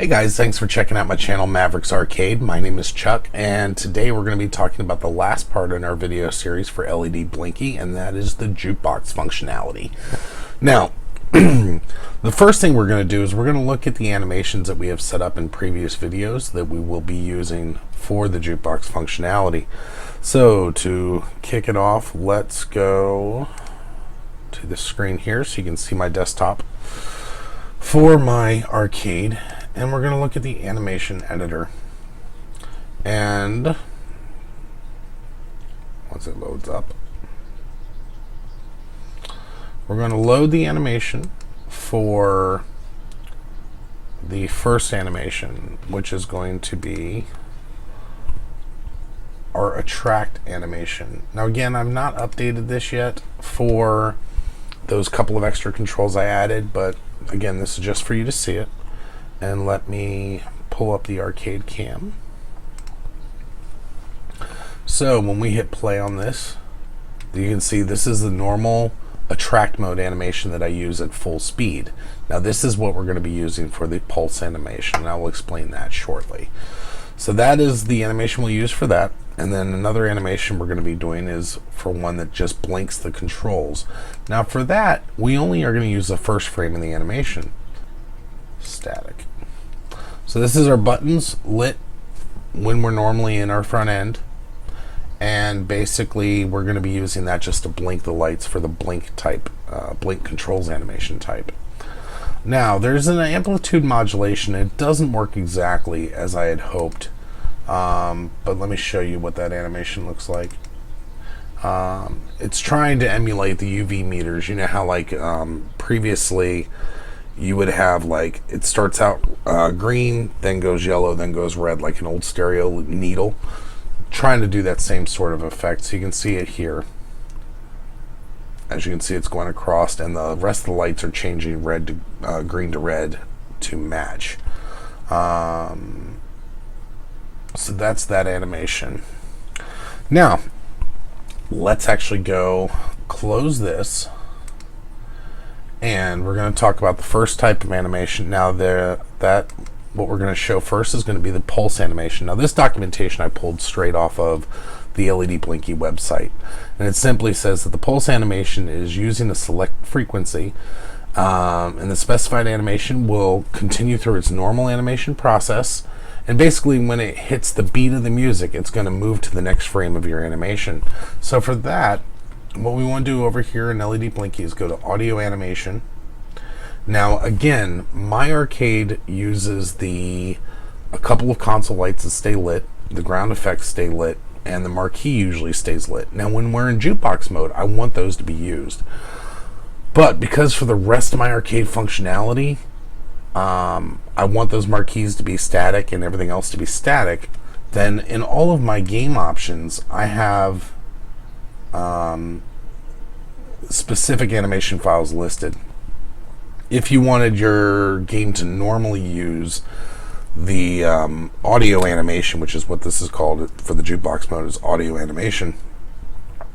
Hey guys, thanks for checking out my channel Maverick's Arcade. My name is Chuck, and today we're going to be talking about the last part in our video series for LEDBlinky, and that is the Jukebox functionality. Now, the first thing we're going to do is we're going to look at the animations that we have set up in previous videos that we will be using for the Jukebox functionality. So to kick it off, let's go to the screen here so you can see my desktop for my arcade. And we're going to look at the animation editor. And once it loads up, we're going to load the animation for the first animation, which is going to be our attract animation. Now again, I've not updated this yet for those couple of extra controls I added, but again, this is just for you to see it. And let me pull up the arcade cam. So when we hit play on this, you can see this is the normal attract mode animation that I use at full speed. Now this is what we're going to be using for the pulse animation, and I will explain that shortly. So that is the animation we'll use for that. And then another animation we're going to be doing is for one that just blinks the controls. Now for that, we only are going to use the first frame of the animation. Static. So this is our buttons lit when we're normally in our front end, and basically we're going to be using that just to blink the lights for the blink type, blink controls animation type. Now there's an amplitude modulation. It doesn't work exactly as I had hoped, but let me show you what that animation looks like. It's trying to emulate the UV meters. You know how like previously you would have like it starts out green, then goes yellow, then goes red, like an old stereo needle. Trying to do that same sort of effect. So you can see it here. As you can see, it's going across, and the rest of the lights are changing red to green to red to match. So that's that animation. Now let's actually go close this. And we're going to talk about the first type of animation. Now what we're going to show first is going to be the pulse animation. Now this documentation I pulled straight off of the LEDBlinky website. And it simply says that the pulse animation is using a select frequency, and the specified animation will continue through its normal animation process. And basically when it hits the beat of the music, it's going to move to the next frame of your animation. So for that, what we want to do over here in LEDBlinky is go to audio animation. Now again, my arcade uses a couple of console lights that stay lit, the ground effects stay lit, and the marquee usually stays lit. Now when we're in jukebox mode, I want those to be used. But because for the rest of my arcade functionality, I want those marquees to be static and everything else to be static, then in all of my game options, I have specific animation files listed. If you wanted your game to normally use the audio animation, which is what this is called for the jukebox mode, is audio animation,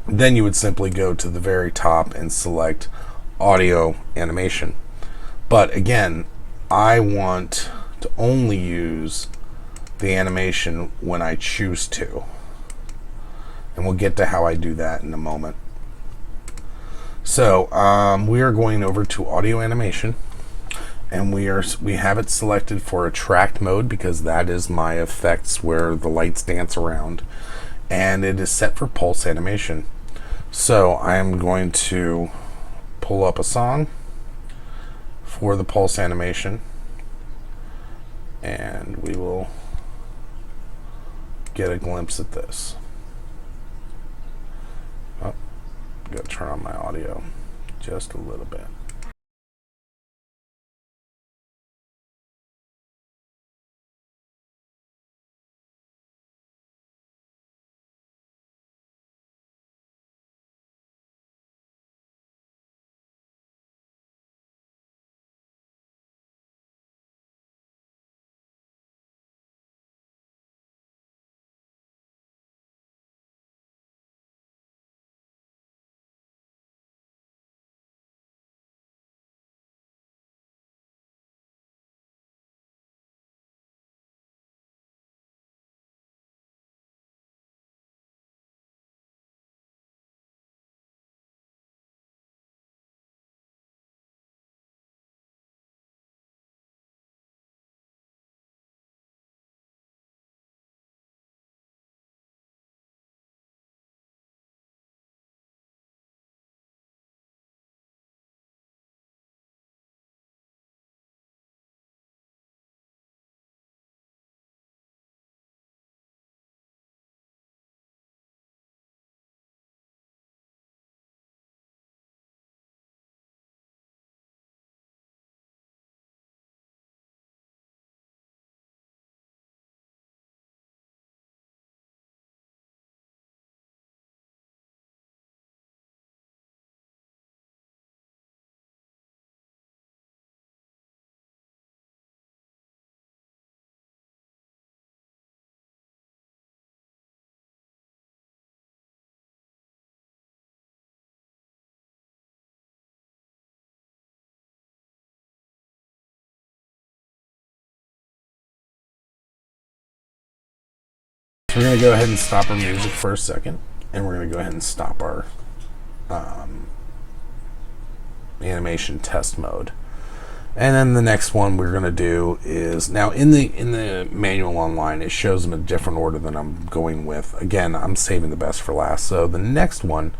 then you would simply go to the very top and select audio animation. But again, I want to only use the animation when I choose to. And we'll get to how I do that in a moment. So we are going over to audio animation, and we have it selected for attract mode because that is my effects where the lights dance around, and it is set for pulse animation. So I am going to pull up a song for the pulse animation, and we will get a glimpse at this. Got to turn on my audio just a little bit. So we're going to go ahead and stop our music for a second, and we're going to go ahead and stop our animation test mode. And then the next one we're going to do is, now in the manual online, it shows them a different order than I'm going with. Again, I'm saving the best for last. So the next one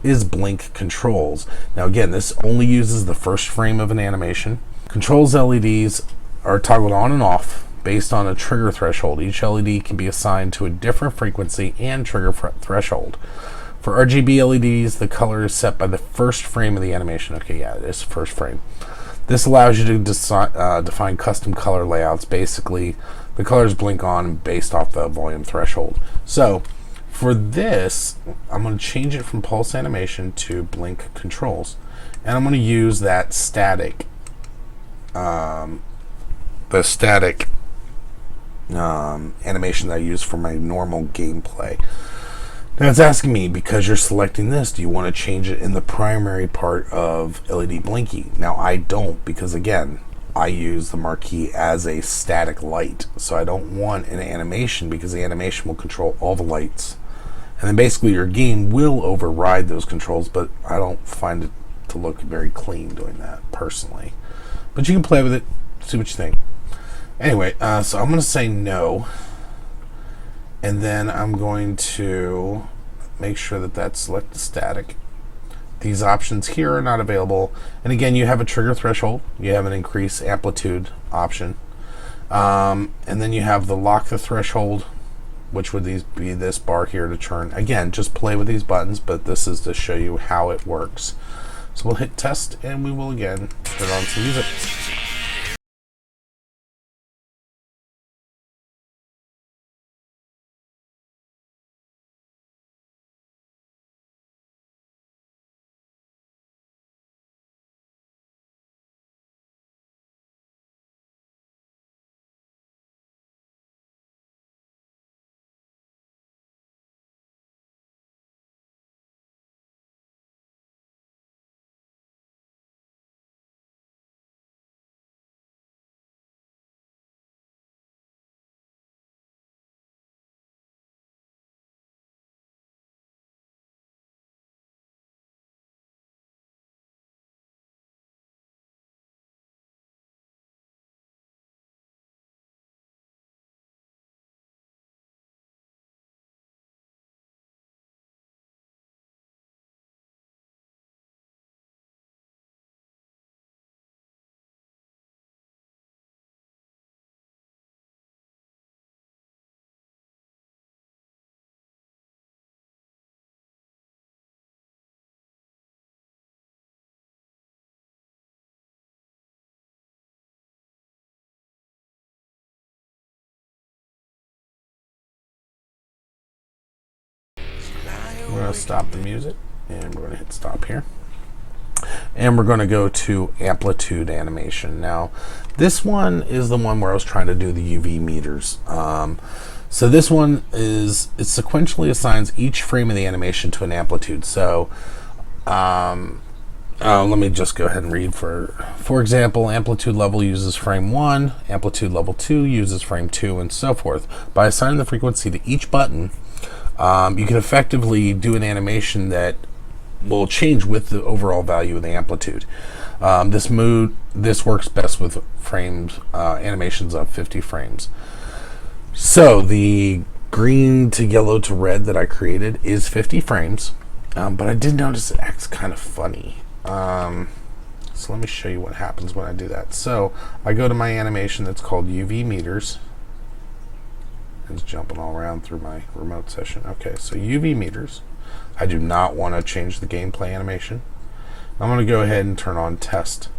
is blink controls. Now again, this only uses the first frame of an animation. Controls LEDs are toggled on and off based on a trigger threshold. Each LED can be assigned to a different frequency and trigger threshold. For RGB LEDs, the color is set by the first frame of the animation. Okay, yeah, it is the first frame. This allows you to define custom color layouts. Basically, the colors blink on based off the volume threshold. So, for this, I'm going to change it from pulse animation to blink controls. And I'm going to use that static, animation that I use for my normal gameplay. Now it's asking me, because you're selecting this, do you want to change it in the primary part of LEDBlinky? Now I don't, because again, I use the marquee as a static light. So I don't want an animation, because the animation will control all the lights. And then basically your game will override those controls, but I don't find it to look very clean doing that, personally. But you can play with it, see what you think. Anyway, so I'm going to say no. And then I'm going to make sure that that's selected static. These options here are not available. And again, you have a trigger threshold. You have an increase amplitude option. And then you have the lock the threshold, which would be this bar here to turn. Again, just play with these buttons, but this is to show you how it works. So we'll hit test, and we will again turn on some music. We're going to stop the music, and we're going to hit stop here. And we're going to go to Amplitude Animation. Now, this one is the one where I was trying to do the UV meters. So this one is, it sequentially assigns each frame of the animation to an amplitude. So, let me just go ahead and read. For example, amplitude level uses frame 1, amplitude level 2 uses frame 2, and so forth. By assigning the frequency to each button, you can effectively do an animation that will change with the overall value of the amplitude. This works best with frames, animations of 50 frames. So the green to yellow to red that I created is 50 frames, but I did notice it acts kind of funny. So let me show you what happens when I do that. So I go to my animation that's called UV meters. It's jumping all around through my remote session. Okay, so UV meters. I do not want to change the gameplay animation. I'm going to go ahead and turn on test.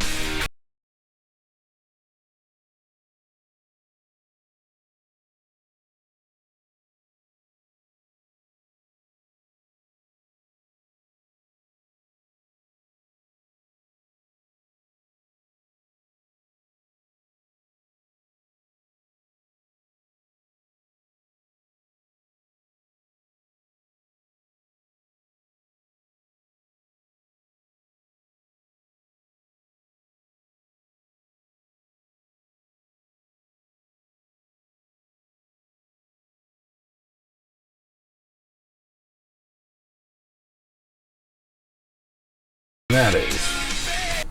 that is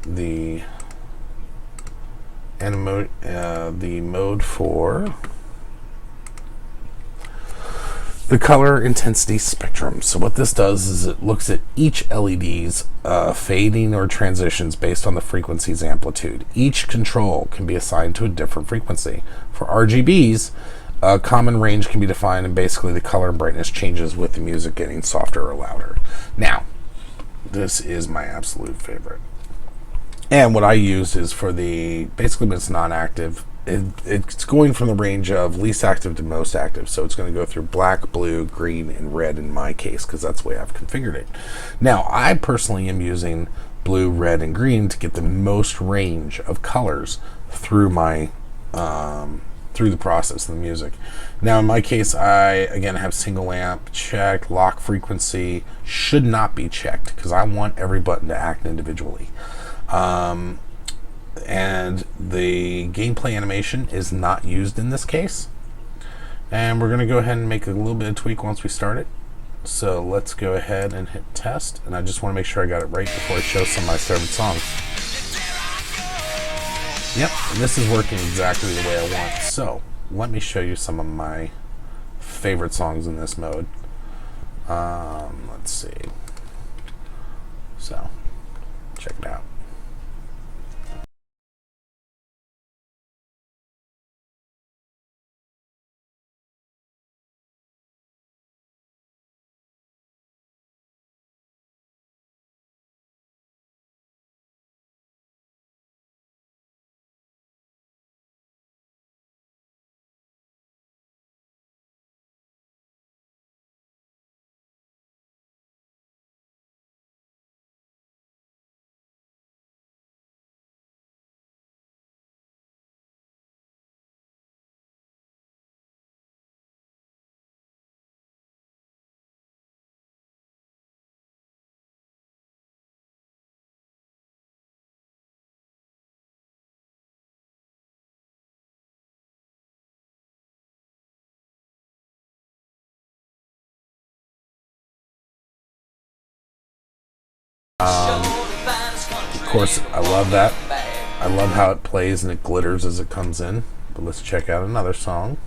the the mode for the color intensity spectrum. So what this does is it looks at each LED's fading or transitions based on the frequency's amplitude. Each control can be assigned to a different frequency. For RGBs, a common range can be defined, and basically the color and brightness changes with the music getting softer or louder. Now, this is my absolute favorite. And what I used is for the, basically when it's non-active, it's going from the range of least active to most active. So it's going to go through black, blue, green, and red in my case, because that's the way I've configured it. Now, I personally am using blue, red, and green to get the most range of colors through my through the process of the music. Now, in my case, I again have single amp checked, lock frequency should not be checked because I want every button to act individually. And the gameplay animation is not used in this case. And we're going to go ahead and make a little bit of tweak once we start it. So let's go ahead and hit test. And I just want to make sure I got it right before I show some of my favorite songs. Yep, this is working exactly the way I want. So let me show you some of my favorite songs in this mode. Let's see. So check it out. Of course, I love that. I love how it plays and it glitters as it comes in. But let's check out another song.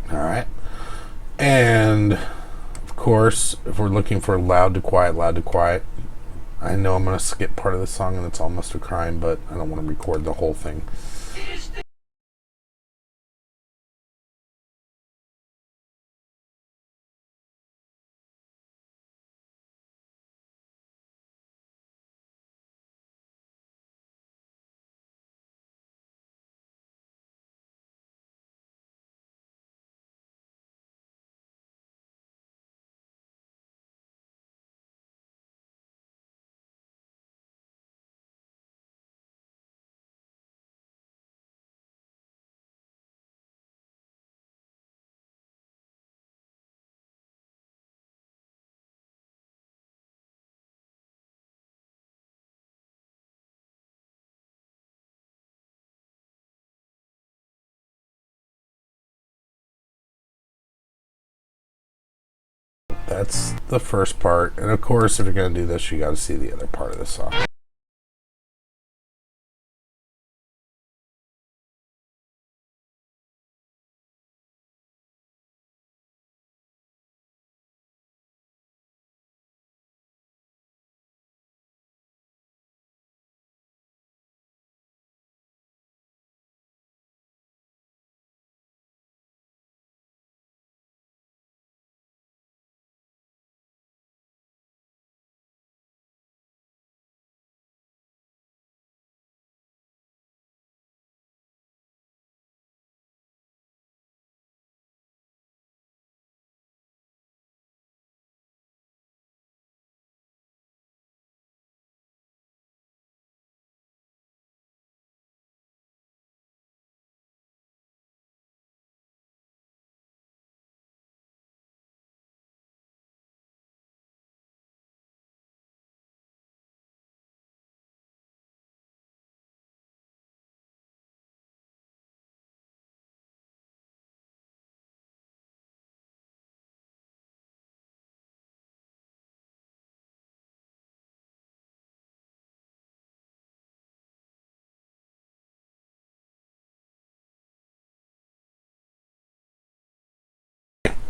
All right. And of course, if we're looking for loud to quiet, I know I'm going to skip part of the song and it's almost a crime, but I don't want to record the whole thing. That's the first part. And of course, if you're going to do this, you got to see the other part of the song.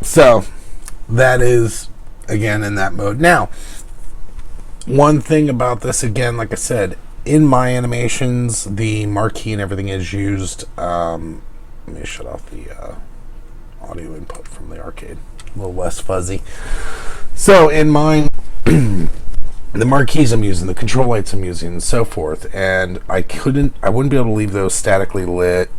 So that is, again, in that mode. Now, one thing about this, again, like I said, in my animations, the marquee and everything is used. Let me shut off the audio input from the arcade. A little less fuzzy. So in mine, the marquees I'm using, the control lights I'm using, and so forth, and I wouldn't be able to leave those statically lit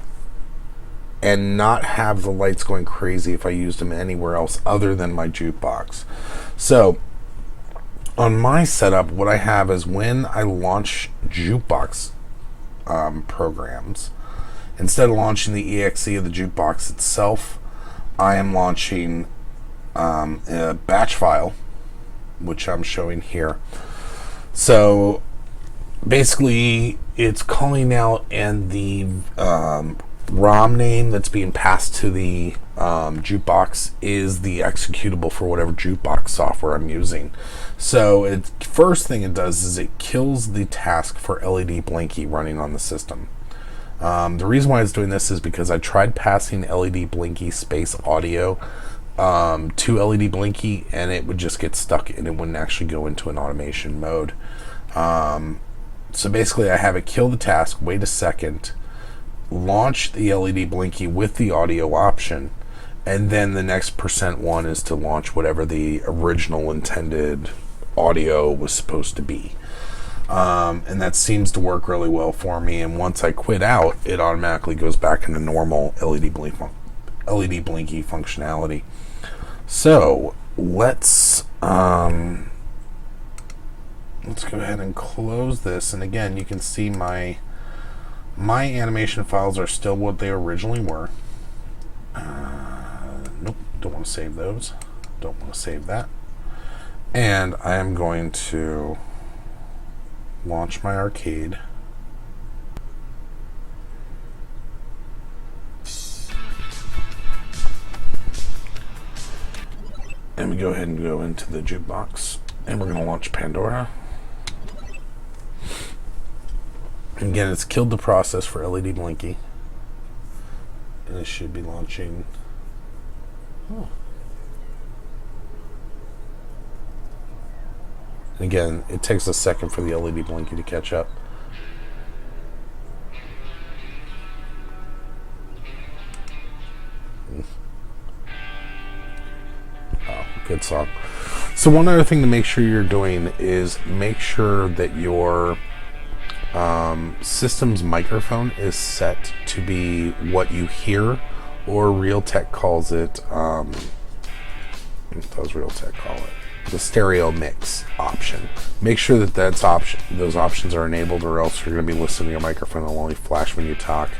and not have the lights going crazy if I used them anywhere else other than my jukebox. So on my setup, what I have is when I launch jukebox programs, instead of launching the exe of the jukebox itself, I am launching a batch file, which I'm showing here. So basically, it's calling out, and the ROM name that's being passed to the jukebox is the executable for whatever jukebox software I'm using. So first thing it does is it kills the task for LEDBlinky running on the system. The reason why it's doing this is because I tried passing LEDBlinky space audio to LEDBlinky, and it would just get stuck and it wouldn't actually go into an automation mode. So basically I have it kill the task, wait a second, launch the LEDBlinky with the audio option, and then the next %1 is to launch whatever the original intended audio was supposed to be. And that seems to work really well for me, and once I quit out, it automatically goes back into normal LEDBlinky functionality. So let's go ahead and close this, and again, you can see my animation files are still what they originally were. Nope, don't want to save those. Don't want to save that. And I am going to launch my arcade. And we go ahead and go into the jukebox, and we're going to launch Pandora. And again, it's killed the process for LEDBlinky, and it should be launching. Oh. And again, it takes a second for the LEDBlinky to catch up. Oh, good song. So one other thing to make sure you're doing is make sure that your system's microphone is set to be what you hear, or Realtek calls it, what does Realtek call it? The stereo mix option. Make sure that those options are enabled, or else you're going to be listening to your microphone. It'll only flash when you talk.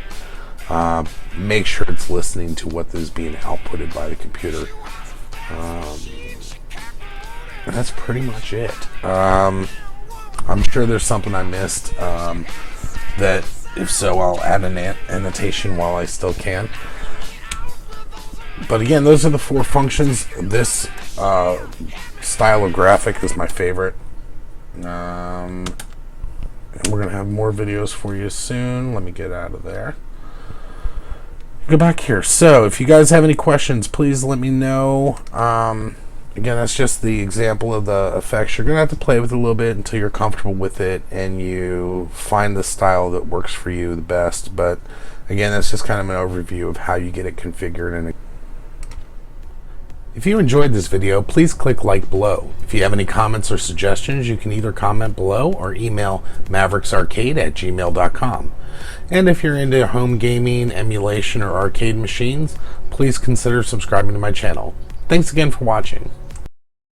Make sure it's listening to what is being outputted by the computer. And that's pretty much it. I'm sure there's something I missed, that if so, I'll add an annotation while I still can. But again, those are the 4 functions. This style of graphic is my favorite. And we're going to have more videos for you soon. Let me get out of there. Go back here. So if you guys have any questions, please let me know. Again, that's just the example of the effects. You're going to have to play with it a little bit until you're comfortable with it and you find the style that works for you the best. But again, that's just kind of an overview of how you get it configured. And if you enjoyed this video, please click like below. If you have any comments or suggestions, you can either comment below or email mavericksarcade@gmail.com. And if you're into home gaming, emulation, or arcade machines, please consider subscribing to my channel. Thanks again for watching.